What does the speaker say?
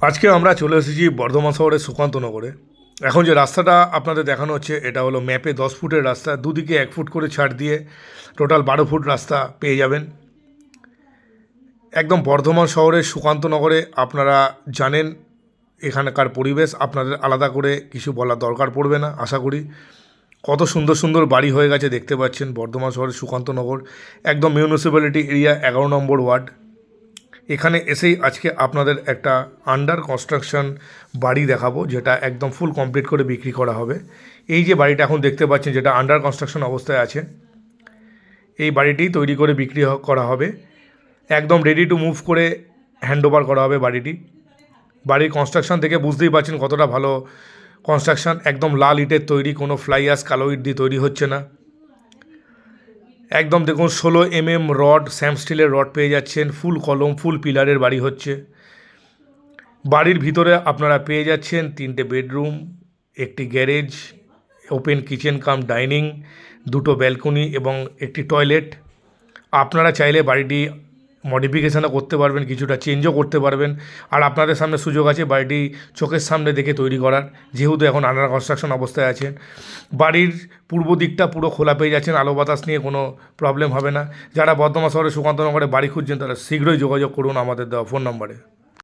আজকে আমরা চলে এসেছি বর্ধমান শহরের সুকান্তনগরে। এখন যে রাস্তাটা আপনাদের দেখানো হচ্ছে এটা হলো ম্যাপে 10 ফুটের রাস্তা, দুদিকে 1 ফুট করে ছাড় দিয়ে টোটাল 12 ফুট রাস্তা পেয়ে যাবেন। একদম বর্ধমান শহরের সুকান্তনগরে আপনারা জানেন এখানকার পরিবেশ, আপনাদের আলাদা করে কিছু বলার দরকার পড়বে না আশা করি। কত সুন্দর সুন্দর বাড়ি হয়ে গেছে দেখতে পাচ্ছেন বর্ধমান শহরের সুকান্তনগর, একদম মিউনিসিপ্যালিটি এরিয়া 11 নম্বর ওয়ার্ড। এখানে এসেই আজকে আপনাদের একটা আন্ডার কনস্ট্রাকশন বাড়ি দেখাবো, যেটা একদম ফুল কমপ্লিট করে বিক্রি করা হবে। এই যে বাড়িটা এখন দেখতে পাচ্ছেন যেটা আন্ডার কনস্ট্রাকশন অবস্থায় আছে, এই বাড়িটি তৈরি করে বিক্রি করা হবে, একদম রেডি টু মুভ করে হ্যান্ডওভার করা হবে বাড়িটি। বাড়ির কনস্ট্রাকশন থেকে বুঝতেই পারছেন কতটা ভালো কনস্ট্রাকশন, একদম লাল ইটের তৈরি, কোনো ফ্লাই অ্যাশ কালো ইট দিয়ে তৈরি হচ্ছে না। একদম দেখুন 16 mm রড, স্যাম স্টিলের রড পেয়ে যাচ্ছেন, ফুল কলম ফুল পিলারের বাড়ি হচ্ছে। বাড়ির ভিতরে আপনারা পেয়ে যাচ্ছেন 3টে বেডরুম, একটি garage, open kitchen cum dining, 2টো ব্যালকনি এবং একটি টয়লেট। আপনারা চাইলে বাড়িটি মডিফিকেশানও করতে পারবেন, কিছুটা চেঞ্জও করতে পারবেন। আর আপনাদের সামনে সুযোগ আছে বাড়িটি চোখের সামনে দেখে তৈরি করার, যেহেতু এখন আন্ডার কনস্ট্রাকশন অবস্থায় আছেন। বাড়ির পূর্ব দিকটা পুরো খোলা পেয়ে যাচ্ছেন, আলো বাতাস নিয়ে কোনো প্রবলেম হবে না। যারা বর্ধমান শহরে সুকান্তনগরে বাড়ি খুঁজছেন তারা শীঘ্রই যোগাযোগ করুন আমাদের দেওয়া ফোন নম্বরে।